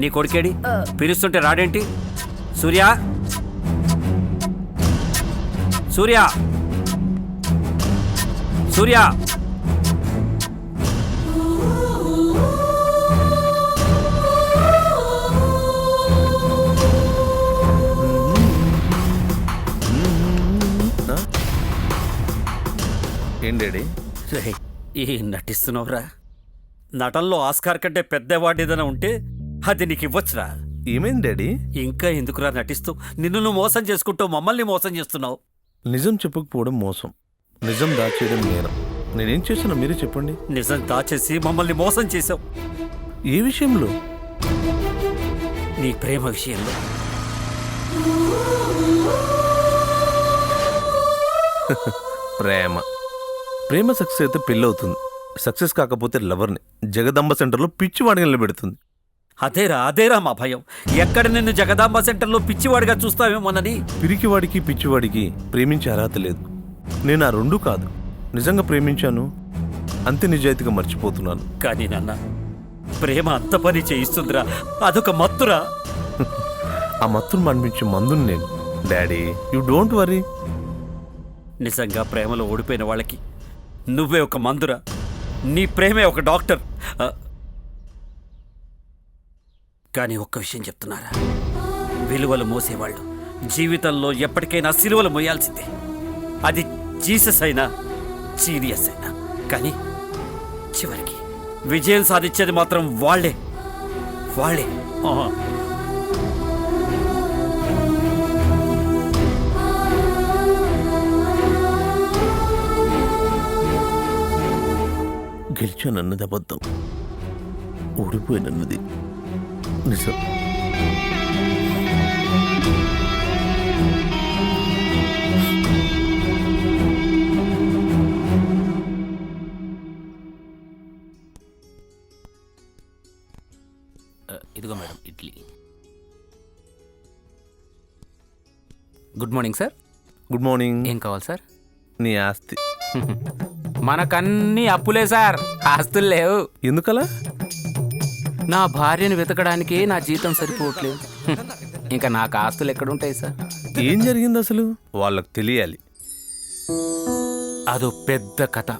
నీ కొడుకేడి? పిలుస్తుంటే రాడేంటి? సూర్య, సూర్య, సూర్య. ఏం డాడీ ఈ నటిస్తున్నావురా? నటనలో ఆస్కార్ కంటే పెద్ద అవార్డు ఏదైనా ఉంటే అది నీకు ఇవ్వచ్చురా. ఏమైంది డాడీ? ఇంకా ఎందుకురా నటిస్తూ? నిన్ను నువ్వు మోసం చేసుకుంటూ మమ్మల్ని మోసం చేస్తున్నావు. నిజం చెప్పకపోవడం మోసం, నిజం దాచేయడం నేరం. నేనేం చేస్తున్నా మీరే చెప్పండి. నిజం దాచేసి మమ్మల్ని మోసం చేశావు. ఏ విషయంలో? నీ ప్రేమ విషయంలో. ప్రేమ ప్రేమ సక్సెస్ అయితే పెళ్ళవుతుంది, సక్సెస్ కాకపోతే లవర్ని జగదంబ సెంటర్లో పిచ్చివాడిగా నిలబెడుతుంది. అదేరా మా భయం. ఎక్కడ నిన్ను జగదాంబ సెంటర్లో పిచ్చివాడిగా చూస్తావేమోనని. పిరికివాడికి పిచ్చివాడికి ప్రేమించే అర్హత లేదు. నేను ఆ రెండూ కాదు, నిజంగా ప్రేమించాను, అంతే నిజాయితీగా మర్చిపోతున్నాను. కానీ నాన్న, ప్రేమ అంత పని చేయిస్తుందిరా. అదొక మత్తురా. ఆ మత్తును మనిపించే మందుని నేను. Daddy you don't worry. నిజంగా ప్రేమలో ఓడిపోయిన వాళ్ళకి నువ్వే ఒక మందురా. నీ ప్రేమే ఒక డాక్టర్. కానీ ఒక్క విషయం చెప్తున్నారా, విలువలు మోసేవాళ్ళు జీవితంలో ఎప్పటికైనా సిలువలు మోయాల్సిందే. అది జీసస్ అయినా జీనియస్ అయినా. కానీ చివరికి విజయం సాధించేది మాత్రం వాళ్ళే. గెలిచానన్నది అబద్ధం, ఓడిపోయినన్నది నిజం. ఇదిగో madam idli. Good morning sir. Good morning. ఏం కావాలి సార్? నీ ఆస్తి. మనకన్నీ అప్పులే సార్, ఆస్తులు లేవు. ఎందుకలా? నా భార్యను వెతకడానికి నా జీతం సరిపోవట్లేదు. ఇంకా నాకు ఆస్తులు ఎక్కడుంటాయి సార్? ఏం జరిగింది అసలు? వాళ్ళకి తెలియాలి. అదో పెద్ద కథ.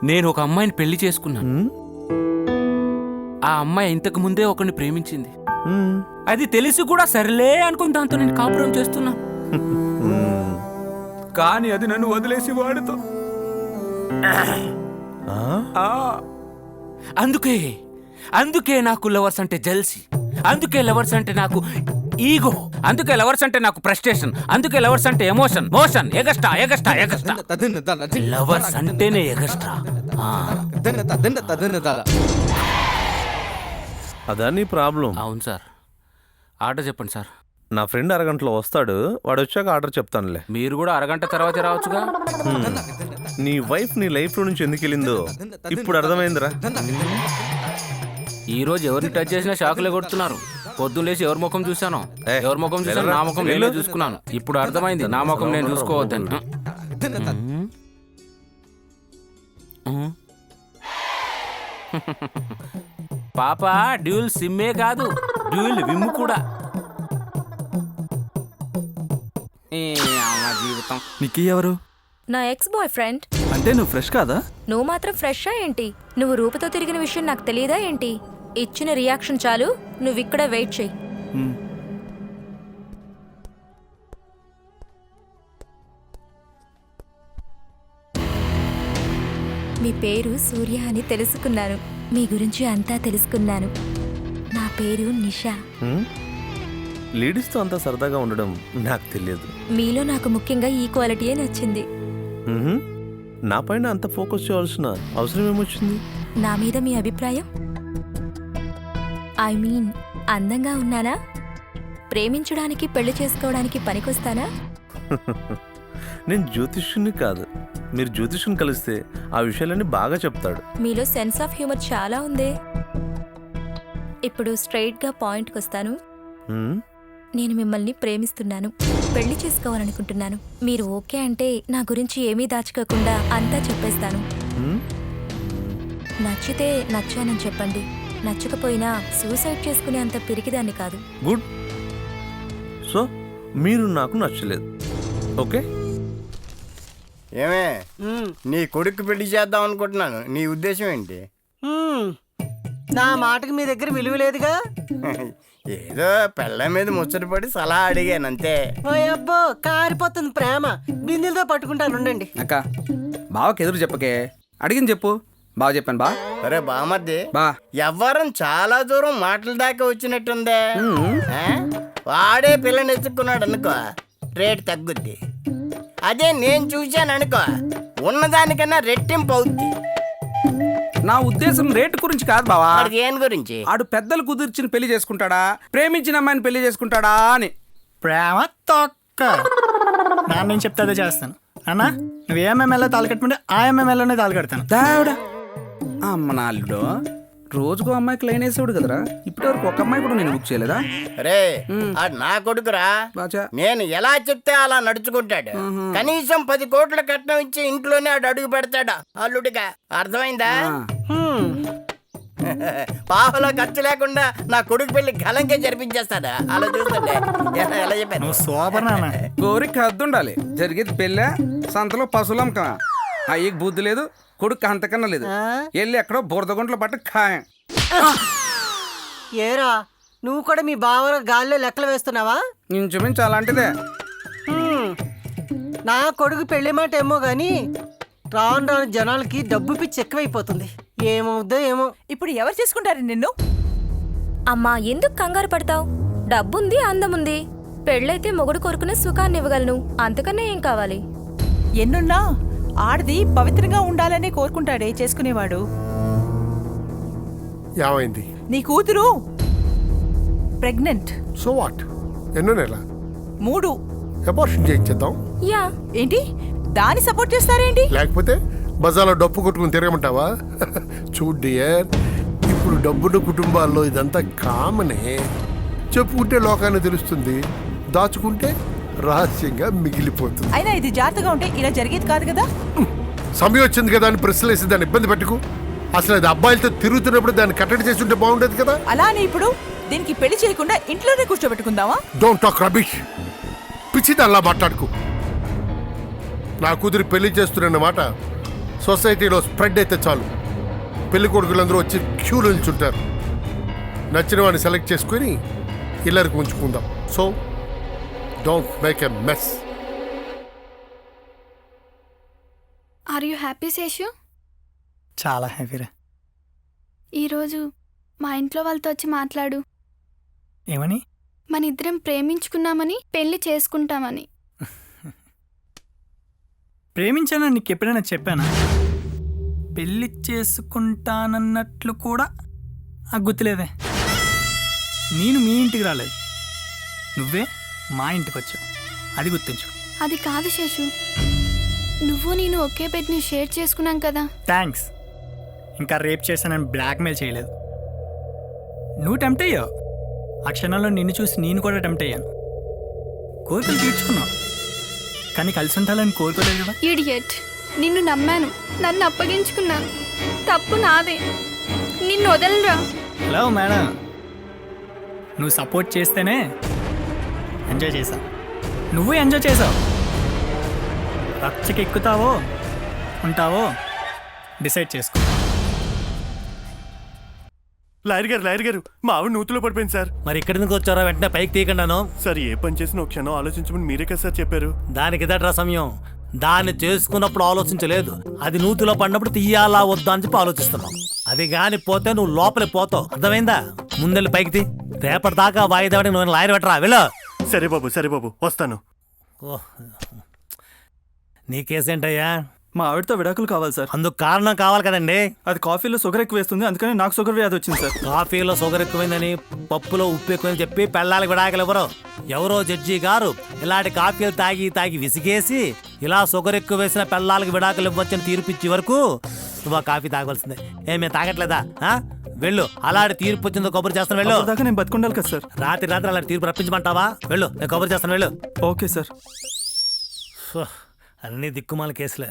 నేను ఒక అమ్మాయిని పెళ్లి చేసుకున్నాను. ఆ అమ్మాయి ఇంతకు ముందే ఒకరిని ప్రేమించింది. అది తెలిసి కూడా సరేలే అనుకుని దాంతో నేను కాపురం చేస్తున్నాను. కానీ అది నన్ను వదిలేసి వాడుతో. అందుకే నాకు లవర్స్ అంటే జెల్సీ. అందుకే లవర్స్ అంటే నాకు ఈగో. అందుకే లవర్స్ అంటే నాకు ఫ్రస్ట్రేషన్. అందుకే లవర్స్ అంటే ఎమోషన్, మోషన్, ఎగస్ట్రా. లవర్స్ అంటేనే ఎగస్ట్రా. అదా నీ ప్రాబ్లం? అవును సార్. ఆర్డర్ చెప్పండి సార్. నా ఫ్రెండ్ అరగంటలో వస్తాడు, వాడు వచ్చాక ఆర్డర్ చెప్తానులే. మీరు కూడా అరగంట తర్వాత రావచ్చుగా. నీ వైఫ్ నీ లైఫ్లో నుంచి ఎందుకు వెళ్ళిందో ఇప్పుడు అర్థమైందిరా. ఈ రోజు ఎవరిని టచ్ చేసినా షాకులే కొడుతున్నారు. పొద్దున్న లేచి ఎవరి ముఖం చూశాను, ఎవరి ముఖం చూసాను, నా ముఖం నేనే చూసుకున్నాను. ఇప్పుడు అర్థమైంది నా ముఖం నేను చూసుకోవద్దని. పాప డ్యూల్ సిమ్మే కాదు, డ్యూల్ విమ్ కూడా. జీవితం. నిక్కీ ఎవరు? నా ఎక్స్ బాయ్ ఫ్రెండ్. అంటే నువ్వు ఫ్రెష్ కాదా? నువ్వు మాత్రం ఫ్రెషా ఏంటి? నువ్వు రూపతో తిరిగిన విషయం నాకు తెలియదా ఏంటి? ఇచ్చిన రియాక్షన్ చాలు, నువ్వు ఇక్కడ వెయిట్ చెయ్యి. మీ పేరు సూర్య అని తెలుసుకున్నాను. మీ గురించి అంతా తెలుసుకున్నాను. నా పేరు నిషా. లేడీస్తో అంతా సరదాగా ఉండడం నాకు తెలియదు. మీలో నాకు ముఖ్యంగా ఈ క్వాలిటీయే నచ్చింది. నా పైన అంత ఫోకస్ చేయాల్సిన అవసరం ఏమొచ్చింది? నా మీద మీ అభిప్రాయం? ఐ మీన్, అందంగా ఉన్నానా? ప్రేమించడానికి పెళ్లి చేసుకోవడానికి పనికొస్తానా? నేను జ్యోతిష్యుని కాదు. మీరు జ్యోతిష్యుని కలిస్తే ఆ విషయాలన్నీ బాగా చెప్తాడు. మీలో సెన్స్ ఆఫ్ హ్యూమర్ చాలా ఉందే. ఇప్పుడు స్ట్రైట్గా పాయింట్కి వస్తాను. నేను మిమ్మల్ని ప్రేమిస్తున్నాను, పెళ్లి చేసుకోవాలనుకుంటున్నాను. మీరు ఓకే అంటే నా గురించి ఏమీ దాచుకోకుండా అంతా చెప్పేస్తాను. నచ్చితే నచ్చానని చెప్పండి, నచ్చకపోయినా సూసైడ్ చేసుకునే అంత పిరికిదాన్ని కాదు. గుడ్. సో మీరు నాకు నచ్చలేదు. ఓకే. ఏమే నీ కొడుకు పెళ్లి చేద్దాం అనుకుంటున్నాను. నీ ఉద్దేశం ఏంటి? నా మాటకి మీ దగ్గర విలువ లేదుగా. ఏదో పెళ్ళ మీద ముచ్చటపడి సలహా అడిగాను అంతే. ఓ అబ్బో కారిపోతుంది ప్రేమ. బిందెలతో పట్టుకుంటాను ఉండండి. అక్క బావకి ఎదురు చెప్పకే, అడిగింది చెప్పు. బాగా చెప్పాను బా. అరే బామర్ది, బా ఎవ్వరం చాలా దూరం మాటల దాకా వచ్చినట్టుందే. ఆ? వాడే పిల్లని ఎత్తుక్కున్నాడు అనుకో, రేటు తగ్గుద్ది. అదే నేను చూశాను అనుకో, ఉన్నదానికన్నా రెట్టింపు అవుద్ది. నా ఉద్దేశం రేటు గురించి కాదు బావా. మరి దేని గురించి? ఆడు పెద్దలు కుదిర్చిన పెళ్లి చేసుకుంటాడా, ప్రేమించిన అమ్మాయిని పెళ్లి చేసుకుంటాడా అని. ప్రేమ తొక్క. నేను చెప్తే అదే చేస్తాను. అన్నా నువ్వు ఏఎంఎంఎల్లో తాళి కట్టుకుంటే ఆ ఎంఎంఎల్లోనే తాళి కడతాను. దావిడ అమ్మ నా అల్లుడు రోజుకో అమ్మాయికి లైన్ వేసేవాడు కదరా. ఇప్పటి వరకు ఒక అమ్మాయి కూడా నేను బుక్ చేయలేదా? రే ఆ నా కొడుకురా, బాచా నేను ఎలా చెప్తే అలా నడుచుకుంటాడు. కనీసం 10 కోట్ల కట్నం ఇచ్చి ఇంట్లోనే ఆడు అడుగు పెడతాడు అల్లుడిగా. అర్థమైందా? పాపలో ఖర్చు లేకుండా నా కొడుకు పెళ్లి ఘనంగా జరిపించేస్తాడా? అలా చూస్తుంటే ఎలా చెప్పాను? నువ్వు సూపర్ నాన్న. కోరిక హద్దు ఉండాలి. జరిగేది పెళ్ళా సంతలో పశువులమ్మకమా? అయ్యకి బుద్ధి లేదు, కొడుకు అంతకన్నా లేదు. వెళ్ళి ఎక్కడో బురదగుంట్లో పట్టు ఖాయం. ఏరా నువ్వు కూడా మీ బావల గాల్లో లెక్కలు వేస్తున్నావా? ఇంచుమించు అలాంటిదే. నా కొడుకు పెళ్లి మాట ఏమో గాని రాను రాను జనాలకి డబ్బు పిచ్చి ఎక్కువైపోతుంది. ఏమవుద్దో ఏమో. ఇప్పుడు ఎవరు చేసుకుంటారు నిన్ను? అమ్మా ఎందుకు కంగారు పడతావు? డబ్బుంది, అందముంది. పెళ్ళైతే మొగుడు కోరుకునే సుఖాన్ని ఇవ్వగలను. అంతకన్నా ఏం కావాలి? ఎన్నున్నా ఆడది పవిత్రంగా ఉండాలనే కోరుకుంటాడే చేసుకునేవాడు. ఏమైంది? నీ కూతురు ప్రెగ్నెంట్. So what? ఎన్నో నెల 3. అబార్షన్ చేయించేద్దాం. యా. ఏంటి దాన్ని సపోర్ట్ చేస్తారేంటి? లేకపోతే బజార్లో డప్పు కొట్టుకుని తిరగమంటావా? చూడు డియర్, ఇప్పుడు డబ్బున్న కుటుంబాల్లో ఇదంతా కామనే. చెప్పుకుంటే లోకాన్ని తెలుస్తుంది, దాచుకుంటే రహస్యంగా మిగిలిపోతుంది. అయినా ఇది జాగ్రత్తగా ఉంటే ఇలా జరిగేది కాదు కదా. సమయం వచ్చింది కదా అని ప్రశ్నలు వేసి దాన్ని ఇబ్బంది పెట్టుకు. అసలు అది అబ్బాయిలతో తిరుగుతున్నప్పుడు దాన్ని కట్టడి చేసి ఉంటే బాగుండేది కదా. అలానే ఇప్పుడు దీనికి పెళ్లి చేయకుండా ఇంట్లోనే కూర్చోబెట్టుకుందామా? Don't talk rubbish. పిచ్చిది అలా మాట్లాడుకు. నా కూతురి పెళ్లి చేస్తున్న మాట సొసైటీలో స్ప్రెడ్ అయితే చాలు, పెళ్లి కొడుకులందరూ వచ్చి క్యూలు నిల్చుంటారు. నచ్చిన వాడిని సెలెక్ట్ చేసుకుని ఇల్లరికి ఉంచుకుందాం. So don't make a mess. Are you happy Seshu? చాలా హ్యాపీరా. ఈరోజు మా ఇంట్లో వాళ్ళతో వచ్చి మాట్లాడు. ఏమని? మన ఇద్దరం ప్రేమించుకున్నామని, పెళ్లి చేసుకుంటామని. ప్రేమించానని నీకు ఎప్పుడైనా చెప్పానా? పెళ్లి చేసుకుంటానన్నట్లు కూడా నాకు గుర్తులేదే. నేను మీ ఇంటికి రాలేదు, నువ్వే మా ఇంటికి వచ్చావు. అది గుర్తించు. అది కాదు శేషు, నువ్వు నేను ఒకే బెడ్ని షేర్ చేసుకున్నాం కదా. థ్యాంక్స్. ఇంకా రేప్ చేశానని బ్లాక్మెయిల్ చేయలేదు. నువ్వు టెంప్ట్ అయ్యావు. ఆ క్షణంలో నిన్ను చూసి నేను కూడా టెంప్ట్ అయ్యాను. కోరికలు తీర్చుకున్నావు, కానీ కలిసి ఉండాలని కోరుకోలేదు కదా. ఇడియట్, నిన్ను నమ్మాను, నన్ను అప్పగించుకున్నాను. తప్పు నాదే, నిన్ను వదలరా. హలో మేడం, నువ్వు సపోర్ట్ చేస్తేనే ఎంజాయ్ చేశావు. నువ్వు ఎంజాయ్ చేసావు. రచ్చకి ఎక్కుతావో ఉంటావో డిసైడ్ చేసుకో. లాయర్ గారు మా ఆవిడ నూతులో పడిపోయింది సార్. మరి ఇక్కడి నుంచి వచ్చారా? వెంటనే పైకి తీయకుండాను. సార్ ఏ పని చేసినా ఒక క్షణం ఆలోచించమని మీరే కదా సార్ చెప్పారు. దానికి ఇదట్రా సమయం. దాన్ని చేసుకున్నప్పుడు ఆలోచించలేదు, అది నూతులో పడినప్పుడు తీయాలా వద్దా అని చెప్పి ఆలోచిస్తున్నావు. అది గాని పోతే నువ్వు లోపలికి పోతావు. అర్థమైందా? ముందెళ్ళి పైకి తీ. రేపటి దాకా వాయిదాడి నువ్వు లాయర్ పెట్టరా. వెళ్ళు. సరే బాబు వస్తాను. నీ కేసేంటయ్యా? మా ఆవిడతో విడాకులు కావాలి సార్. అందుకు కారణం కావాలి కదండి. అది కాఫీలో షుగర్ ఎక్కువ వేస్తుంది, అందుకని నాకు షుగర్ వ్యాధి వచ్చింది సార్. కాఫీలో షుగర్ ఎక్కువైందని, పప్పులో ఉప్పు ఎక్కువని చెప్పి పెళ్ళాలకు విడాకులు ఎవరో జడ్జి గారు ఇలాంటి కాఫీలు తాగి విసిగేసి ఇలా షుగర్ ఎక్కువ వేసిన పెళ్ళాలకు విడాకులు ఇవ్వచ్చని తీర్పిచ్చే వరకు నువ్వు ఆ కాఫీ తాగవలసిందే. మేము తాగట్లేదా? వెళ్ళు. అలాంటి తీర్పు వచ్చిందో కొబ్బరి చేస్తాను. వెళ్ళు. దాకా నేను బతుకుండాలి కదా సార్. రాత్రి అలాంటి తీర్పు రప్పించమంటావా? వెళ్ళు, నేను కొబ్బరి చేస్తాను. వెళ్ళు. Okay sir. అన్ని దిక్కుమాల కేసులే.